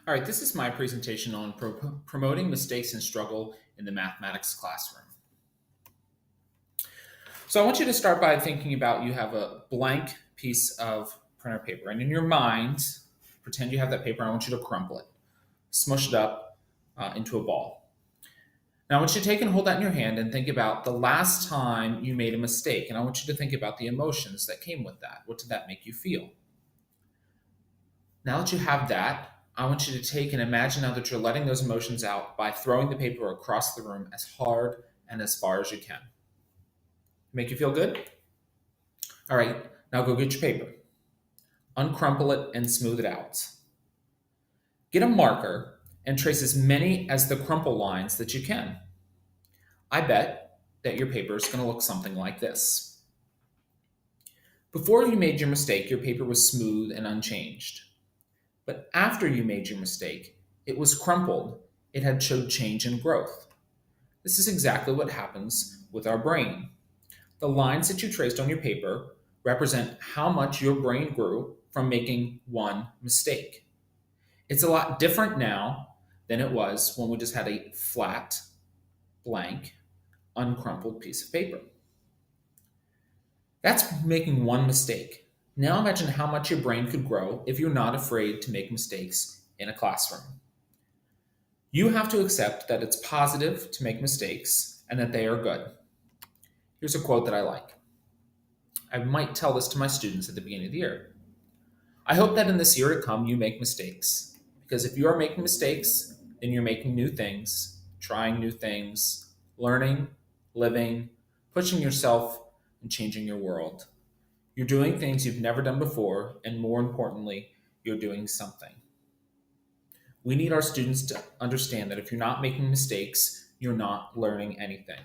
All right, this is my presentation on promoting mistakes and struggle in the mathematics classroom. So I want you to start by thinking about you have a blank piece of printer paper, and in your mind, pretend you have that paper. And I want you to crumple it, smush it up into a ball. Now I want you to take and hold that in your hand and think about the last time you made a mistake, and I want you to think about the emotions that came with that. What did that make you feel? Now that you have that, I want you to take and imagine now that you're letting those emotions out by throwing the paper across the room as hard and as far as you can. Make you feel good? All right, now go get your paper. Uncrumple it and smooth it out. Get a marker and trace as many as the crumple lines that you can. I bet that your paper is going to look something like this. Before you made your mistake, your paper was smooth and unchanged. But after you made your mistake, it was crumpled. It had showed change and growth. This is exactly what happens with our brain. The lines that you traced on your paper represent how much your brain grew from making one mistake. It's a lot different now than it was when we just had a flat, blank, uncrumpled piece of paper. That's making one mistake. Now imagine how much your brain could grow if you're not afraid to make mistakes in a classroom. You have to accept that it's positive to make mistakes and that they are good. Here's a quote that I like. I might tell this to my students at the beginning of the year. I hope that in this year to come you make mistakes, because if you are making mistakes, then you're making new things, trying new things, learning, living, pushing yourself, and changing your world. You're doing things you've never done before, and more importantly, you're doing something. We need our students to understand that if you're not making mistakes, you're not learning anything.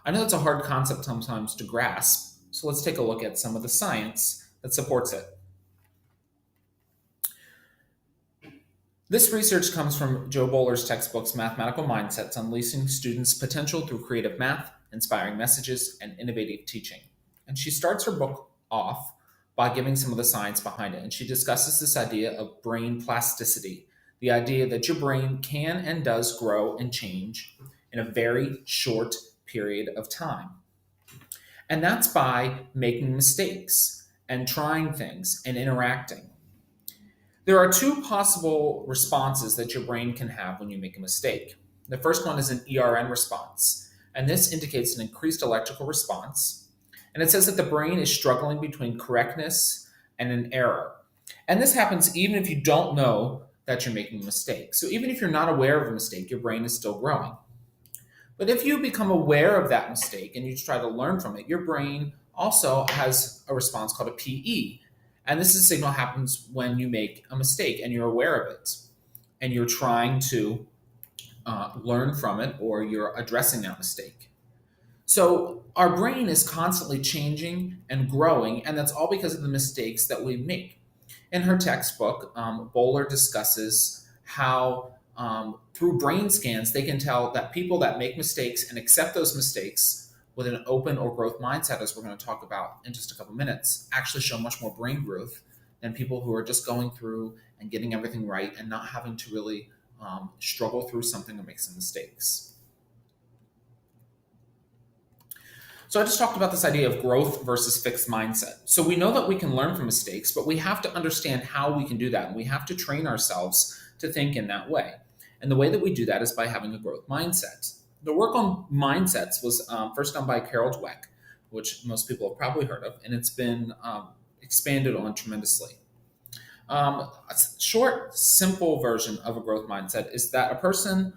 I know it's a hard concept sometimes to grasp, so let's take a look at some of the science that supports it. This research comes from Joe Bowler's textbooks, Mathematical Mindsets, Unleashing Students' Potential Through Creative Math, Inspiring Messages, and Innovative Teaching. And she starts her book off by giving some of the science behind it. And she discusses this idea of brain plasticity, the idea that your brain can and does grow and change in a very short period of time. And that's by making mistakes and trying things and interacting. There are two possible responses that your brain can have when you make a mistake. The first one is an ERN response, and this indicates an increased electrical response. And it says that the brain is struggling between correctness and an error. And this happens even if you don't know that you're making a mistake. So even if you're not aware of a mistake, your brain is still growing. But if you become aware of that mistake and you try to learn from it, your brain also has a response called a PE. And this is a signal happens when you make a mistake and you're aware of it. And you're trying to learn from it, or you're addressing that mistake. So our brain is constantly changing and growing, and that's all because of the mistakes that we make. In her textbook, Bowler discusses how through brain scans, they can tell that people that make mistakes and accept those mistakes with an open or growth mindset, as we're going to talk about in just a couple minutes, actually show much more brain growth than people who are just going through and getting everything right and not having to really struggle through something or make some mistakes. So I just talked about this idea of growth versus fixed mindset. So we know that we can learn from mistakes, but we have to understand how we can do that. And we have to train ourselves to think in that way. And the way that we do that is by having a growth mindset. The work on mindsets was first done by Carol Dweck, which most people have probably heard of, and it's been expanded on tremendously. A short, simple version of a growth mindset is that a person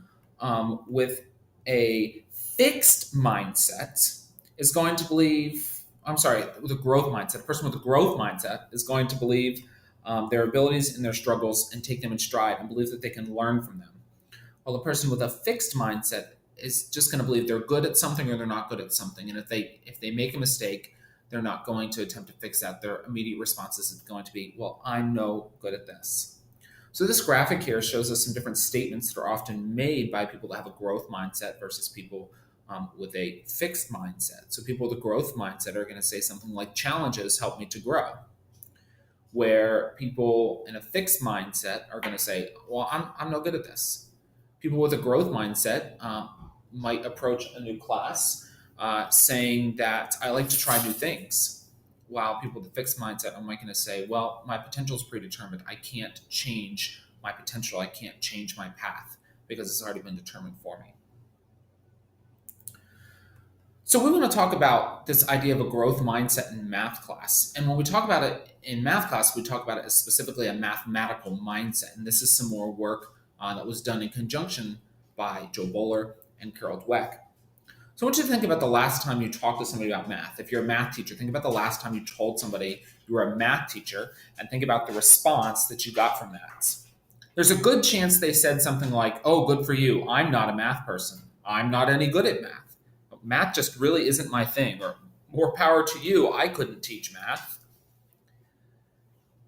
with a fixed mindset is going to believe, with a growth mindset. A person with a growth mindset is going to believe their abilities and their struggles and take them in stride and believe that they can learn from them. While a person with a fixed mindset is just going to believe they're good at something or they're not good at something. And if they make a mistake, they're not going to attempt to fix that. Their immediate response is going to be, well, I'm no good at this. So this graphic here shows us some different statements that are often made by people that have a growth mindset versus people with a fixed mindset. So people with a growth mindset are going to say something like, challenges help me to grow. where people in a fixed mindset are going to say, well, I'm no good at this. People with a growth mindset might approach a new class saying that I like to try new things. While people with a fixed mindset are going to say, well, my potential is predetermined. I can't change my potential. I can't change my path because it's already been determined for me. So we want to talk about this idea of a growth mindset in math class. And when we talk about it in math class, we talk about it as specifically a mathematical mindset. And this is some more work that was done in conjunction by Joe Bowler and Carol Dweck. So I want you to think about the last time you talked to somebody about math. If you're a math teacher, think about the last time you told somebody you were a math teacher and think about the response that you got from that. There's a good chance they said something like, oh, good for you. I'm not a math person. I'm not any good at math. Math just really isn't my thing, or more power to you, I couldn't teach math.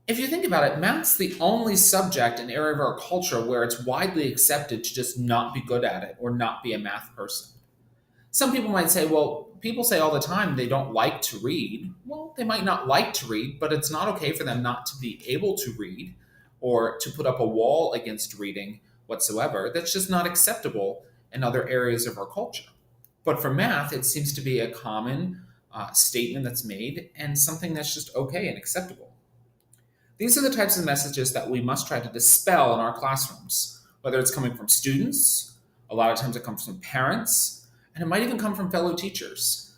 If you think about it, math's the only subject and area of our culture where it's widely accepted to just not be good at it or not be a math person. Some people might say, well, people say all the time they don't like to read. Well, they might not like to read, but it's not okay for them not to be able to read or to put up a wall against reading whatsoever. That's just not acceptable in other areas of our culture. But for math, it seems to be a common statement that's made and something that's just okay and acceptable. These are the types of messages that we must try to dispel in our classrooms, whether it's coming from students, a lot of times it comes from parents, and it might even come from fellow teachers.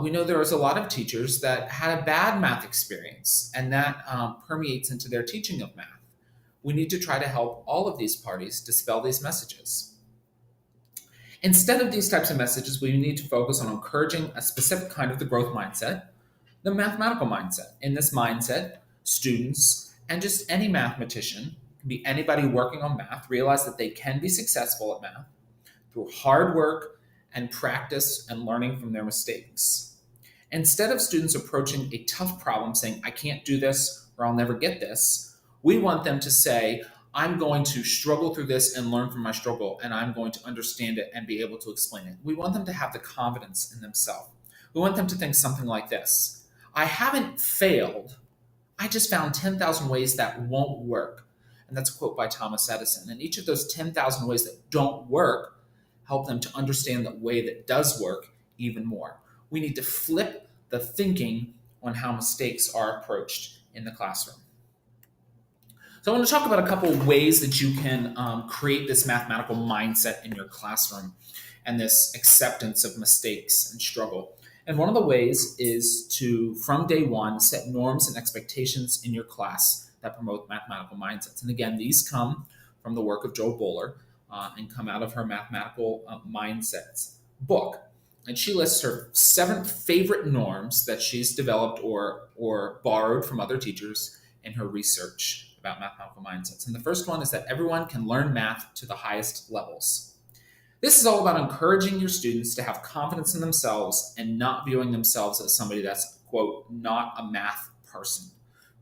We know there is a lot of teachers that had a bad math experience, and that permeates into their teaching of math. We need to try to help all of these parties dispel these messages. Instead of these types of messages, we need to focus on encouraging a specific kind of the growth mindset, the mathematical mindset. In this mindset, students and just any mathematician, can be anybody working on math, realize that they can be successful at math through hard work and practice and learning from their mistakes. Instead of students approaching a tough problem saying, I can't do this or I'll never get this, we want them to say, I'm going to struggle through this and learn from my struggle, and I'm going to understand it and be able to explain it. We want them to have the confidence in themselves. We want them to think something like this. I haven't failed. I just found 10,000 ways that won't work. And that's a quote by Thomas Edison. And each of those 10,000 ways that don't work help them to understand the way that does work even more. We need to flip the thinking on how mistakes are approached in the classroom. So I want to talk about a couple of ways that you can create this mathematical mindset in your classroom and this acceptance of mistakes and struggle. And one of the ways is to, from day one, set norms and expectations in your class that promote mathematical mindsets. And again, these come from the work of Joe Bowler and come out of her Mathematical Mindsets book. And she lists her 7 favorite norms that she's developed or borrowed from other teachers in her research about mathematical mindsets. And the first one is that everyone can learn math to the highest levels. This is all about encouraging your students to have confidence in themselves and not viewing themselves as somebody that's, quote, not a math person.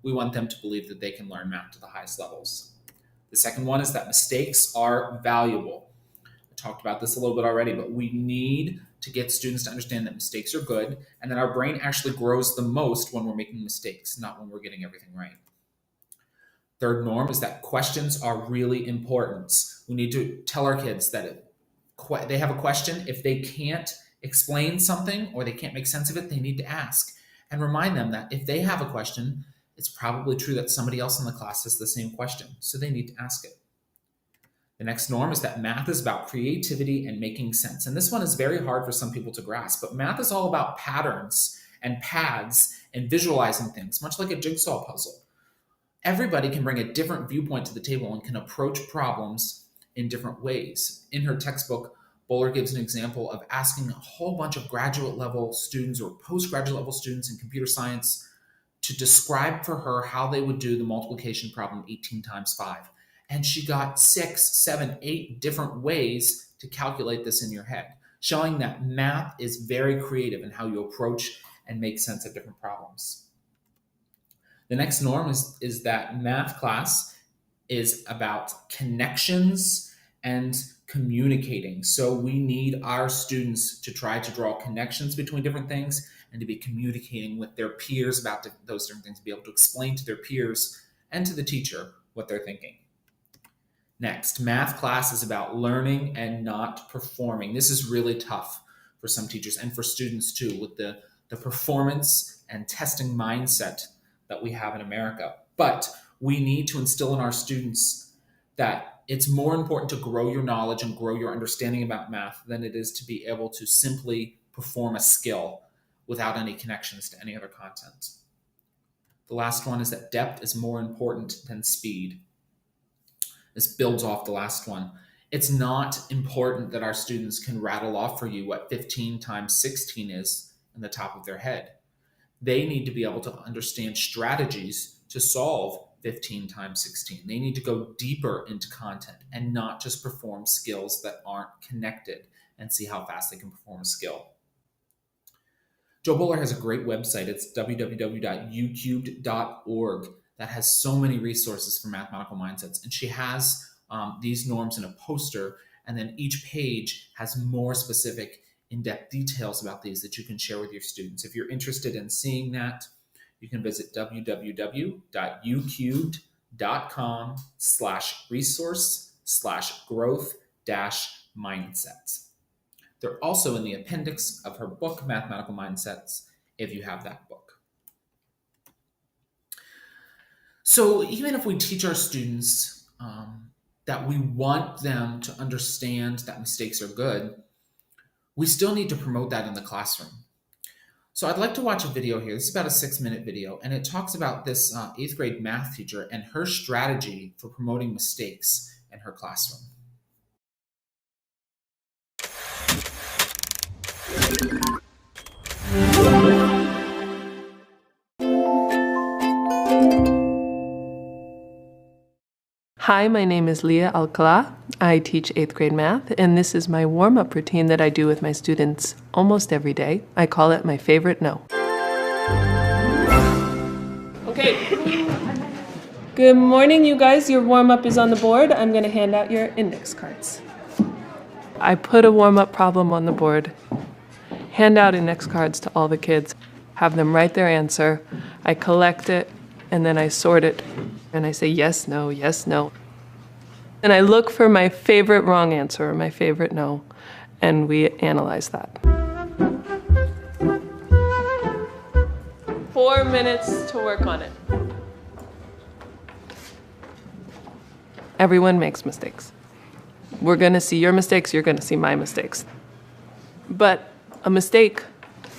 We want them to believe that they can learn math to the highest levels. The second one is that mistakes are valuable. I talked about this a little bit already, but we need to get students to understand that mistakes are good and that our brain actually grows the most when we're making mistakes, not when we're getting everything right. Third norm is that questions are really important. We need to tell our kids that if they have a question, if they can't explain something or they can't make sense of it, they need to ask. And remind them that if they have a question, it's probably true that somebody else in the class has the same question, so they need to ask it. The next norm is that math is about creativity and making sense. And this one is very hard for some people to grasp, but math is all about patterns and paths and visualizing things, much like a jigsaw puzzle. Everybody can bring a different viewpoint to the table and can approach problems in different ways. In her textbook, Bowler gives an example of asking a whole bunch of graduate level students or postgraduate level students in computer science to describe for her how they would do the multiplication problem 18 times 5. And she got 6, 7, 8 different ways to calculate this in your head, showing that math is very creative in how you approach and make sense of different problems. The next norm is that math class is about connections and communicating. So we need our students to try to draw connections between different things and to be communicating with their peers about those different things, to be able to explain to their peers and to the teacher what they're thinking. Next, math class is about learning and not performing. This is really tough for some teachers and for students too, with the performance and testing mindset that we have in America. But we need to instill in our students that it's more important to grow your knowledge and grow your understanding about math than it is to be able to simply perform a skill without any connections to any other content. The last one is that depth is more important than speed. This builds off the last one. It's not important that our students can rattle off for you what 15 times 16 is in the top of their head. They need to be able to understand strategies to solve 15 times 16. They need to go deeper into content and not just perform skills that aren't connected and see how fast they can perform a skill. Jo Boaler has a great website. It's www.ucubed.org that has so many resources for mathematical mindsets. And she has these norms in a poster, and then each page has more specific in-depth details about these that you can share with your students. If you're interested in seeing that, you can visit www.ucubed.com/resource/growth-mindsets. They're also in the appendix of her book, Mathematical Mindsets, if you have that book. So even if we teach our students that we want them to understand that mistakes are good, we still need to promote that in the classroom. So I'd like to watch a video here. This is about a 6-minute video, and it talks about this 8th grade math teacher and her strategy for promoting mistakes in her classroom. Hi, my name is Leah Alcala. I teach 8th grade math, and this is my warm-up routine that I do with my students almost every day. I call it my favorite no. Okay. Good morning, you guys. Your warm-up is on the board. I'm going to hand out your index cards. I put a warm-up problem on the board, hand out index cards to all the kids, have them write their answer. I collect it, and then I sort it, and I say yes, no, yes, no. And I look for my favorite wrong answer or my favorite no, and we analyze that. 4 minutes to work on it. Everyone makes mistakes. We're going to see your mistakes, you're going to see my mistakes. But a mistake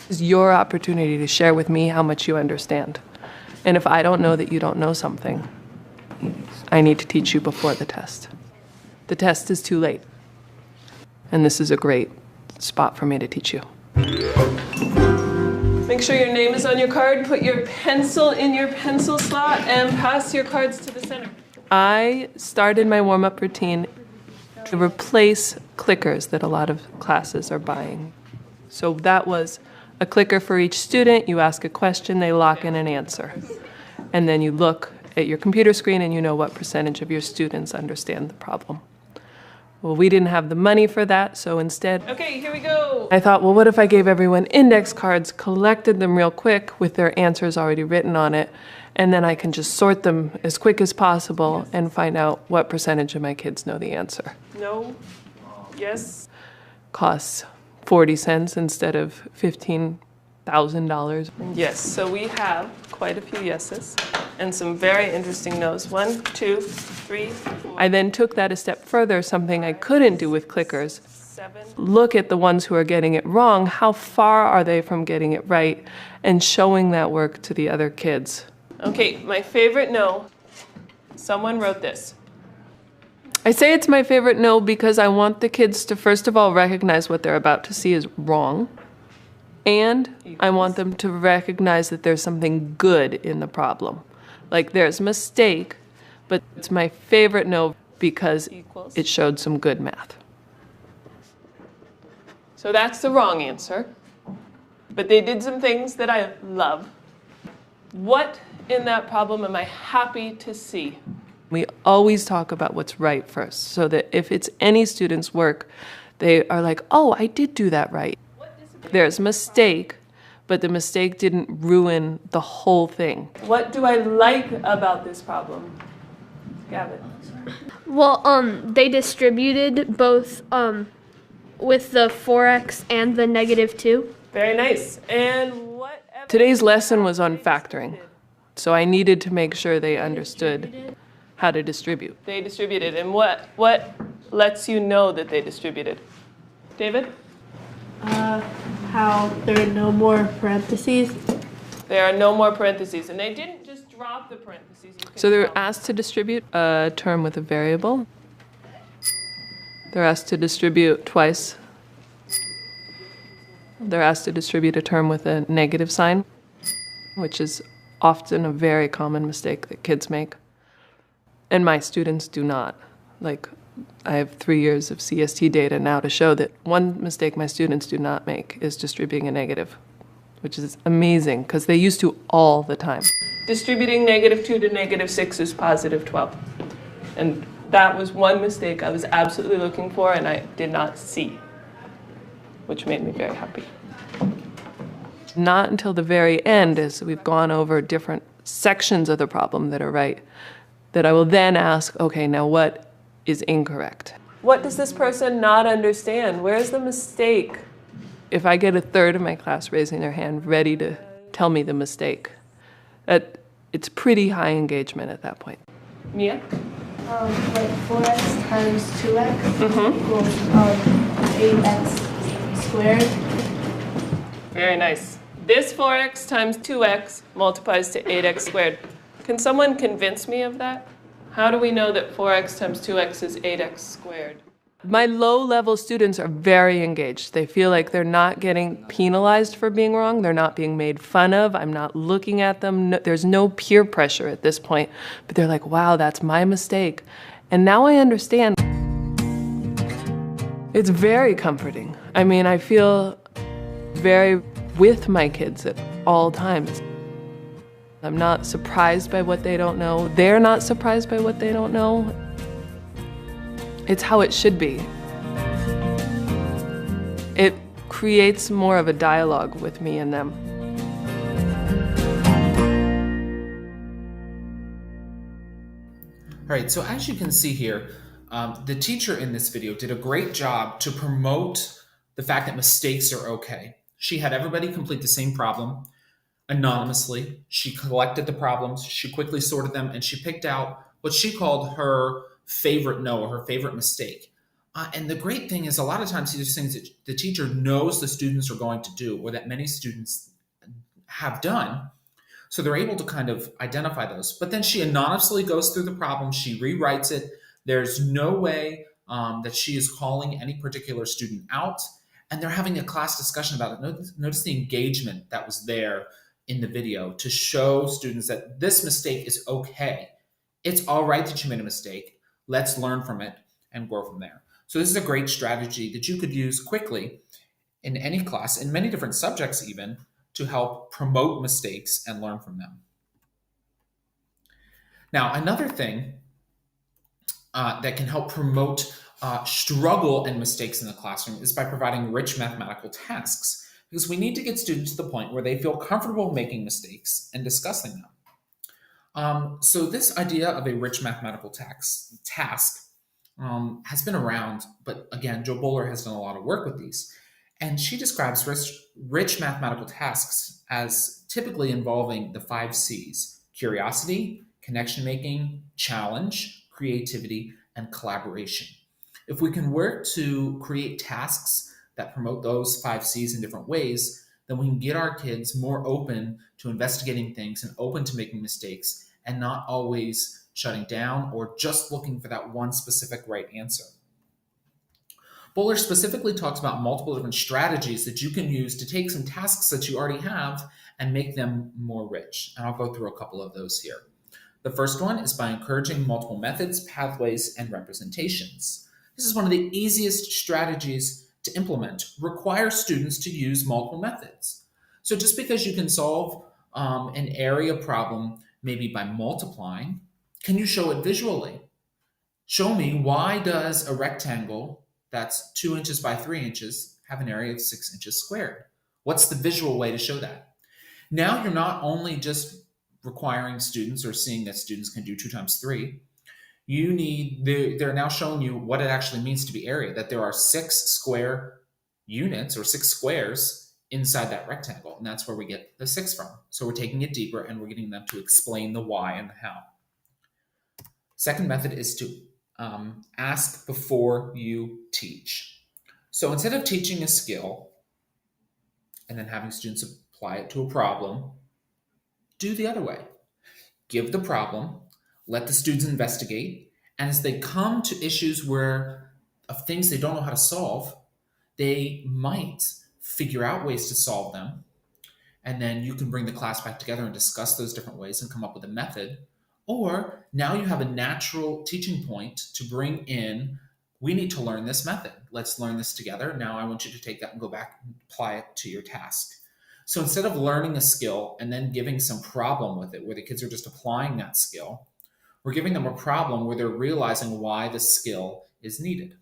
is your opportunity to share with me how much you understand. And if I don't know that you don't know something, I need to teach you before the test. The test is too late. And this is a great spot for me to teach you. Make sure your name is on your card. Put your pencil in your pencil slot and pass your cards to the center. I started my warm-up routine to replace clickers that a lot of classes are buying. So that was a clicker for each student. You ask a question, they lock in an answer. And then you look at your computer screen and you know what percentage of your students understand the problem. Well, we didn't have the money for that, so instead, okay, here we go. I thought, well, what if I gave everyone index cards, collected them real quick with their answers already written on it, and then I can just sort them as quick as possible and find out what percentage of my kids know the answer. No, yes. Costs 40 cents instead of $15,000. Yes, so we have quite a few yeses and some very interesting no's. 1, 2, 3, 4. I then took that a step further, something I couldn't do with clickers. 7. Look at the ones who are getting it wrong. How far are they from getting it right? And showing that work to the other kids. Okay, my favorite no. Someone wrote this. I say it's my favorite no because I want the kids to first of all recognize what they're about to see is wrong. And I want them to recognize that there's something good in the problem. Like there's a mistake, but it's my favorite no because it showed some good math. So that's the wrong answer. But they did some things that I love. What in that problem am I happy to see? We always talk about what's right first, so that if it's any student's work, they are like, oh, I did do that right. There's a mistake, but the mistake didn't ruin the whole thing. What do I like about this problem? Gavin. Well, they distributed both with the 4x and the -2. Very nice. And what? Today's lesson was on factoring, so I needed to make sure they understood how to distribute. They distributed, and what lets you know that they distributed? David? How there are no more parentheses. There are no more parentheses, and they didn't just drop the parentheses. So they're asked to distribute a term with a variable. They're asked to distribute twice. They're asked to distribute a term with a negative sign, which is often a very common mistake that kids make. And my students do not. Like, I have 3 years of CST data now to show that one mistake my students do not make is distributing a negative, which is amazing because they used to all the time. Distributing -2 to -6 is +12. And that was one mistake I was absolutely looking for and I did not see, which made me very happy. Not until the very end, as we've gone over different sections of the problem that are right, that I will then ask, okay, now what is incorrect? What does this person not understand? Where's the mistake? If I get a third of my class raising their hand ready to tell me the mistake, it's pretty high engagement at that point. Mia? Like 4x times 2x equals 8x squared. Very nice. This 4x times 2x multiplies to 8x squared. Can someone convince me of that? How do we know that 4x times 2x is 8x squared? My low-level students are very engaged. They feel like they're not getting penalized for being wrong. They're not being made fun of. I'm not looking at them. No, there's no peer pressure at this point. But they're like, wow, that's my mistake. And now I understand. It's very comforting. I mean, I feel very with my kids at all times. I'm not surprised by what they don't know. They're not surprised by what they don't know. It's how it should be. It creates more of a dialogue with me and them. All right, so as you can see here, the teacher in this video did a great job to promote the fact that mistakes are okay. She had everybody complete the same problem anonymously. She collected the problems, she quickly sorted them, and she picked out what she called her favorite no, or her favorite mistake. And the great thing is a lot of times these are things that the teacher knows the students are going to do or that many students have done. So they're able to kind of identify those. But then she anonymously goes through the problem, she rewrites it. There's no way that she is calling any particular student out. And they're having a class discussion about it. Notice the engagement that was there in the video to show students that this mistake is okay. It's all right that you made a mistake. Let's learn from it and grow from there. So this is a great strategy that you could use quickly in any class, in many different subjects even, to help promote mistakes and learn from them. Now, another thing that can help promote struggle and mistakes in the classroom is by providing rich mathematical tasks, because we need to get students to the point where they feel comfortable making mistakes and discussing them. So this idea of a rich mathematical task has been around, but again, Jo Boaler has done a lot of work with these. And she describes rich mathematical tasks as typically involving the 5 C's: curiosity, connection making, challenge, creativity, and collaboration. If we can work to create tasks that promote those 5 C's in different ways, then we can get our kids more open to investigating things and open to making mistakes and not always shutting down or just looking for that one specific right answer. Boaler specifically talks about multiple different strategies that you can use to take some tasks that you already have and make them more rich. And I'll go through a couple of those here. The first one is by encouraging multiple methods, pathways, and representations. This is one of the easiest strategies to implement. Require students to use multiple methods. So just because you can solve an area problem maybe by multiplying, can you show it visually? Show me, why does a rectangle that's 2 inches by 3 inches have an area of 6 inches squared? What's the visual way to show that? Now you're not only just requiring students or seeing that students can do 2 times 3, they're now showing you what it actually means to be area, that there are 6 square units or 6 squares inside that rectangle, and that's where we get the 6 from. So we're taking it deeper and we're getting them to explain the why and the how. Second method is to ask before you teach. So instead of teaching a skill and then having students apply it to a problem, do the other way. Give the problem, let the students investigate, and as they come to issues of things they don't know how to solve, they might figure out ways to solve them, and then you can bring the class back together and discuss those different ways and come up with a method. Or now you have a natural teaching point to bring in, we need to learn this method. Let's learn this together. Now I want you to take that and go back and apply it to your task. So instead of learning a skill and then giving some problem with it, where the kids are just applying that skill, we're giving them a problem where they're realizing why the skill is needed.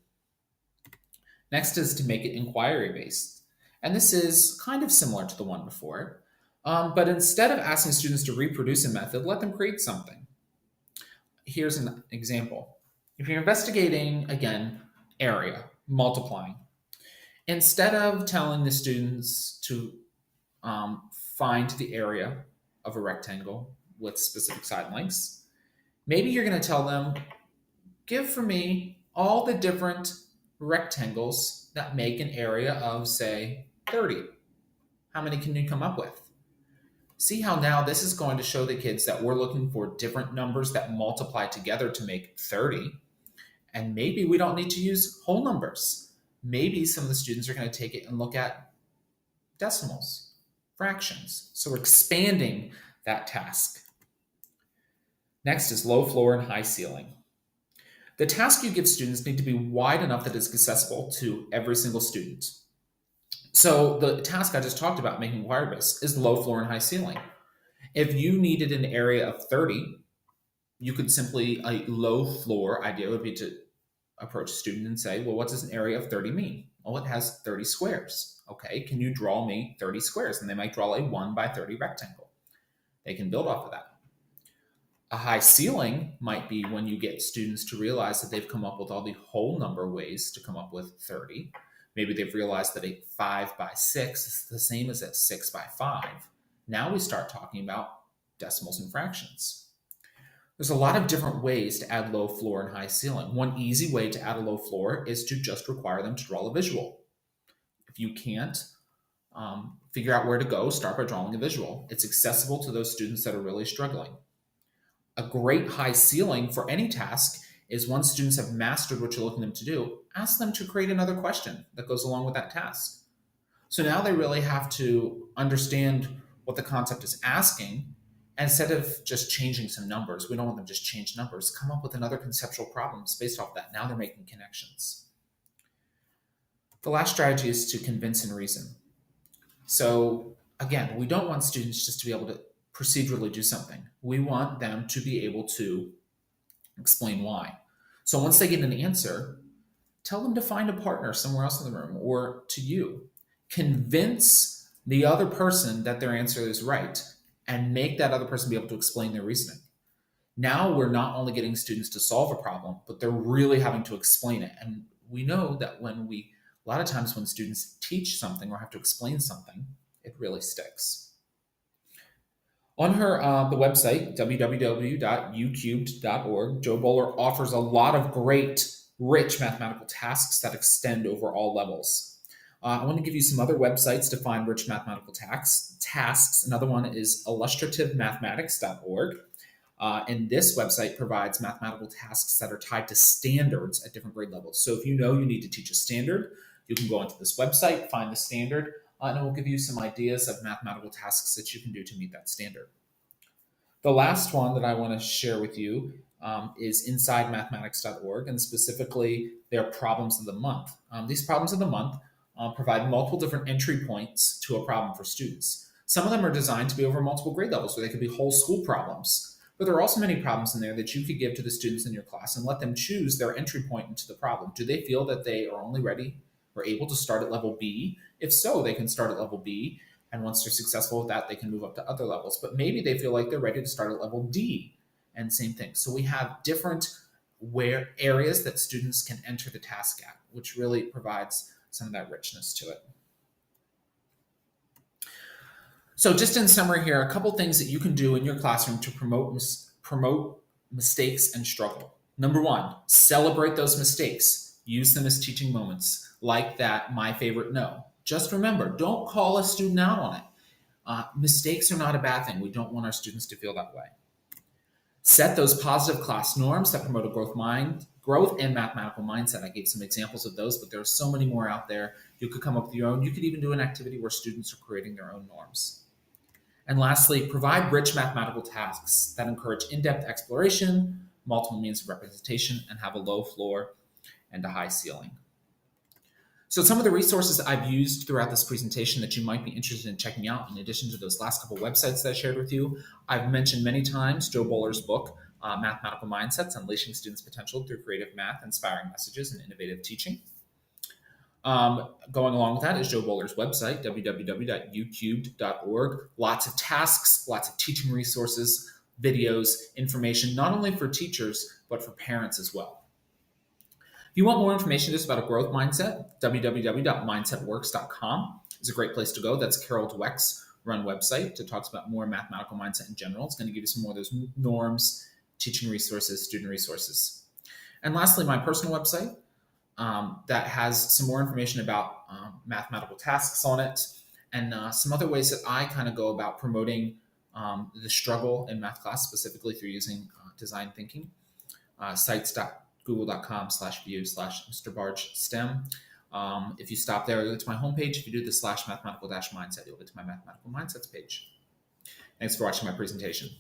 Next is to make it inquiry-based. And this is kind of similar to the one before, but instead of asking students to reproduce a method, let them create something. Here's an example. If you're investigating, again, area, multiplying, instead of telling the students to find the area of a rectangle with specific side lengths, maybe you're going to tell them, give for me all the different rectangles that make an area of, say, 30. How many can you come up with? See how now this is going to show the kids that we're looking for different numbers that multiply together to make 30. And maybe we don't need to use whole numbers. Maybe some of the students are going to take it and look at decimals, fractions. So we're expanding that task. Next is low floor and high ceiling. The task you give students need to be wide enough that it's accessible to every single student. So the task I just talked about, making inquiry-based, is low floor and high ceiling. If you needed an area of 30, you could simply, a low floor idea would be to approach a student and say, well, what does an area of 30 mean? Well, it has 30 squares. Okay, can you draw me 30 squares? And they might draw a 1 by 30 rectangle. They can build off of that. A high ceiling might be when you get students to realize that they've come up with all the whole number ways to come up with 30. Maybe they've realized that a 5 by 6 is the same as a 6 by 5. Now we start talking about decimals and fractions. There's a lot of different ways to add low floor and high ceiling. One easy way to add a low floor is to just require them to draw a visual. If you can't figure out where to go, start by drawing a visual. It's accessible to those students that are really struggling. A great high ceiling for any task is once students have mastered what you're looking them to do, ask them to create another question that goes along with that task. So now they really have to understand what the concept is asking. And instead of just changing some numbers, we don't want them to just change numbers, come up with another conceptual problems based off that. Now they're making connections. The last strategy is to convince and reason. So again, we don't want students just to be able to procedurally do something. We want them to be able to explain why. So once they get an answer, tell them to find a partner somewhere else in the room or to you. Convince the other person that their answer is right and make that other person be able to explain their reasoning. Now we're not only getting students to solve a problem, but they're really having to explain it. And we know that a lot of times when students teach something or have to explain something, it really sticks. On the website, www.ucubed.org, Jo Boaler offers a lot of great, rich mathematical tasks that extend over all levels. I want to give you some other websites to find rich mathematical tasks. Another one is illustrativemathematics.org. And this website provides mathematical tasks that are tied to standards at different grade levels. So if you know you need to teach a standard, you can go onto this website, find the standard, and it will give you some ideas of mathematical tasks that you can do to meet that standard. The last one that I want to share with you is insidemathematics.org, and specifically their problems of the month. These problems of the month provide multiple different entry points to a problem for students. Some of them are designed to be over multiple grade levels, so they could be whole school problems. But there are also many problems in there that you could give to the students in your class and let them choose their entry point into the problem. Do they feel that they are only ready or able to start at level B? If so, they can start at level B. And once they're successful with that, they can move up to other levels. But maybe they feel like they're ready to start at level D, and same thing. So we have different areas that students can enter the task at, which really provides some of that richness to it. So just in summary here, a couple things that you can do in your classroom to promote mistakes and struggle. Number one, celebrate those mistakes. Use them as teaching moments, like that my favorite no. Just remember, don't call a student out on it. Mistakes are not a bad thing. We don't want our students to feel that way. Set those positive class norms that promote a growth and mathematical mindset. I gave some examples of those, but there are so many more out there. You could come up with your own. You could even do an activity where students are creating their own norms. And lastly, provide rich mathematical tasks that encourage in-depth exploration, multiple means of representation, and have a low floor and a high ceiling. So some of the resources I've used throughout this presentation that you might be interested in checking out, in addition to those last couple websites that I shared with you, I've mentioned many times Joe Bowler's book, Mathematical Mindsets, Unleashing Students' Potential Through Creative Math, Inspiring Messages, and Innovative Teaching. Going along with that is Joe Bowler's website, www.ucubed.org. Lots of tasks, lots of teaching resources, videos, information, not only for teachers, but for parents as well. If you want more information just about a growth mindset, www.mindsetworks.com is a great place to go. That's Carol Dweck's run website that talks about more mathematical mindset in general. It's going to give you some more of those norms, teaching resources, student resources. And lastly, my personal website, that has some more information about mathematical tasks on it, and some other ways that I kind of go about promoting the struggle in math class, specifically through using design thinking. Sites.google.com/view/Mr. Barge STEM. If you stop there, you'll get to my homepage. If you do the /mathematical-mindset, you'll get to my mathematical mindsets page. Thanks for watching my presentation.